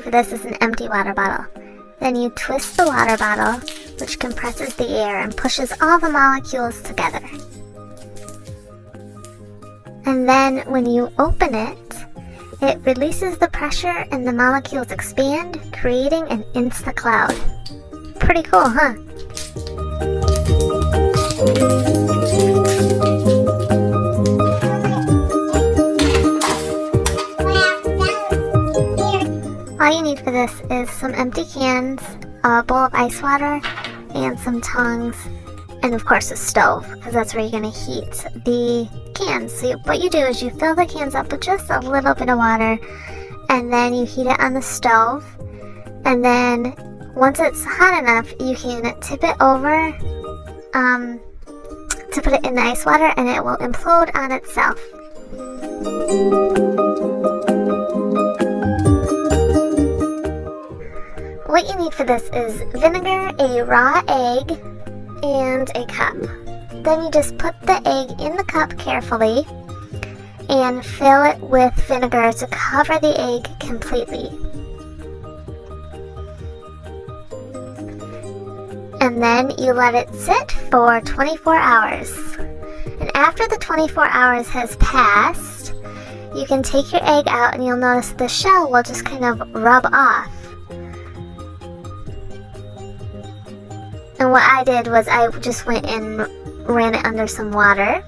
for this is an empty water bottle. Then you twist the water bottle, which compresses the air and pushes all the molecules together. And then when you open it, it releases the pressure and the molecules expand, creating an insta cloud. Pretty cool, huh? All you need for this is some empty cans, a bowl of ice water, and some tongs, and of course a stove, because that's where you're going to heat the cans. So what you do is you fill the cans up with just a little bit of water, and then you heat it on the stove, and then once it's hot enough, you can tip it over to put it in the ice water, and it will implode on itself. What you need for this is vinegar, a raw egg, and a cup. Then you just put the egg in the cup carefully and fill it with vinegar to cover the egg completely. And then you let it sit for 24 hours. And after the 24 hours has passed, you can take your egg out and you'll notice the shell will just kind of rub off. And what I did was I just went and ran it under some water.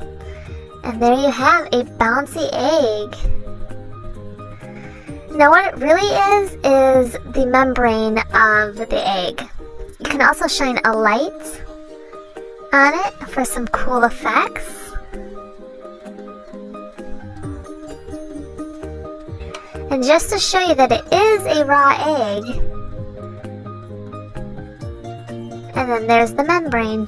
And there you have a bouncy egg. Now what it really is the membrane of the egg. You can also shine a light on it for some cool effects. And just to show you that it is a raw egg, and then there's the membrane.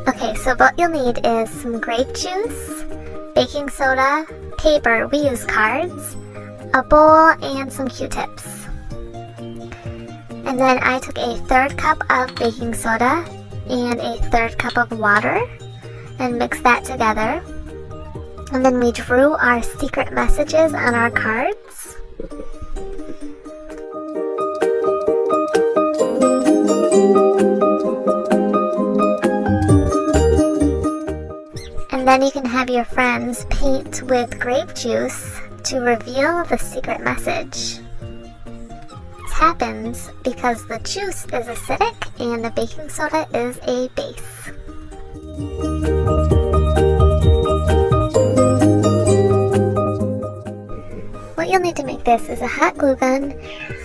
Okay, so what you'll need is some grape juice, baking soda, paper, we use cards, a bowl, and some Q-tips. And then I took a 1/3 cup of baking soda and a 1/3 cup of water and mixed that together. And then we drew our secret messages on our cards. And then you can have your friends paint with grape juice to reveal the secret message. This happens because the juice is acidic and the baking soda is a base. What you'll need to make this is a hot glue gun,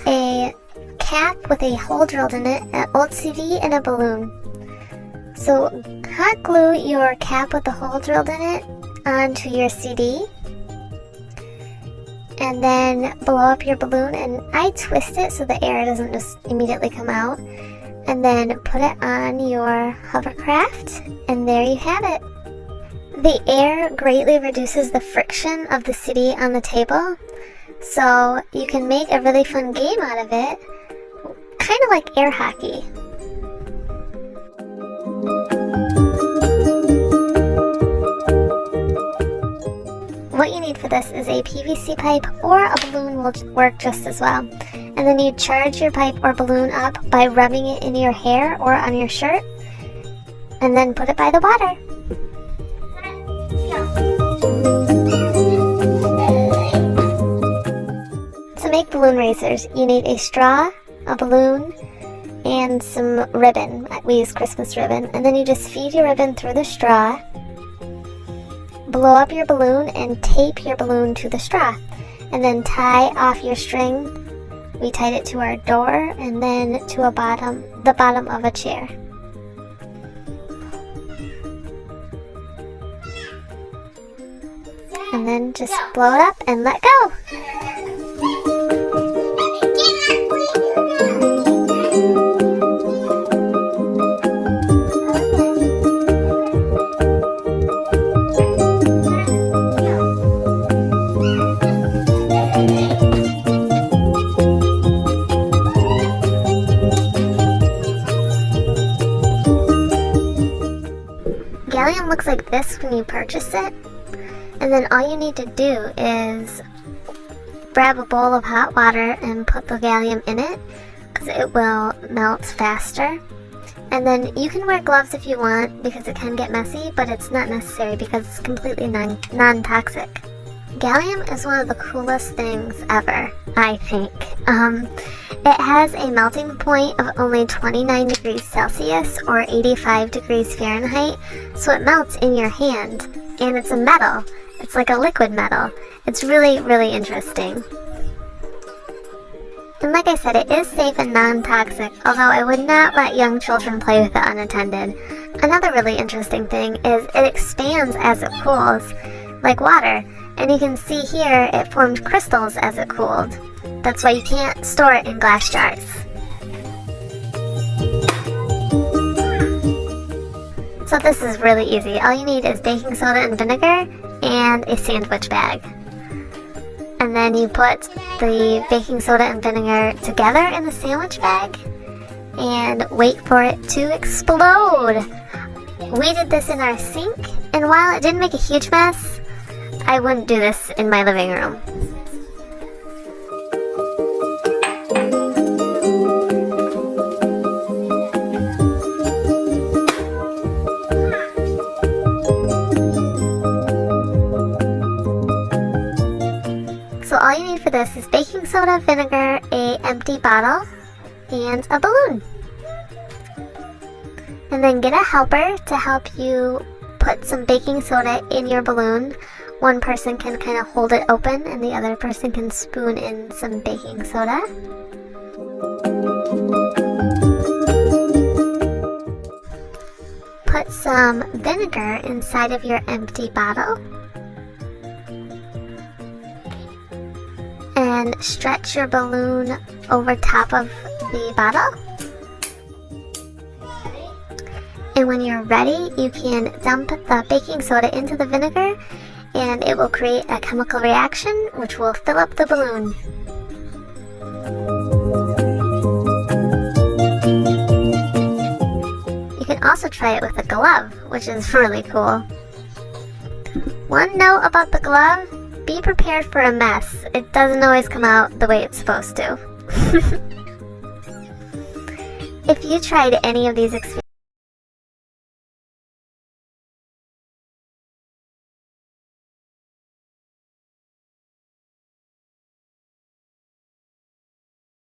a cap with a hole drilled in it, an old CD, and a balloon. So hot glue your cap with the hole drilled in it onto your CD, and then blow up your balloon, and I twist it so the air doesn't just immediately come out, and then put it on your hovercraft, and there you have it. The air greatly reduces the friction of the CD on the table, so you can make a really fun game out of it, kind of like air hockey. What you need for this is a PVC pipe, or a balloon will work just as well. And then you charge your pipe or balloon up by rubbing it in your hair or on your shirt, and then put it by the water. To make balloon racers, you need a straw, a balloon, and some ribbon. We use Christmas ribbon. And then you just feed your ribbon through the straw, blow up your balloon, and tape your balloon to the straw. And then tie off your string. We tied it to our door and then to the bottom of a chair. And then just blow it up and let go. when you purchase it. And then all you need to do is grab a bowl of hot water and put the gallium in it, because it will melt faster. And then you can wear gloves if you want, because it can get messy, but it's not necessary because it's completely non-toxic. Gallium is one of the coolest things ever, I think. It has a melting point of only 29 degrees Celsius or 85 degrees Fahrenheit, so it melts in your hand, and it's a metal. It's like a liquid metal. It's really, really interesting. And like I said, it is safe and non-toxic, although I would not let young children play with it unattended. Another really interesting thing is it expands as it cools, like water. And you can see here it formed crystals as it cooled. That's why you can't store it in glass jars. So this is really easy. All you need is baking soda and vinegar and a sandwich bag. And then you put the baking soda and vinegar together in the sandwich bag and wait for it to explode. We did this in our sink, and while it didn't make a huge mess, I wouldn't do this in my living room. So all you need for this is baking soda, vinegar, an empty bottle, and a balloon. And then get a helper to help you put some baking soda in your balloon. One person can kind of hold it open and the other person can spoon in some baking soda. Put some vinegar inside of your empty bottle. And stretch your balloon over top of the bottle. And when you're ready, you can dump the baking soda into the vinegar, and it will create a chemical reaction which will fill up the balloon. You can also try it with a glove, which is really cool. One note about the glove: be prepared for a mess. It doesn't always come out the way it's supposed to. If you tried any of these experiments,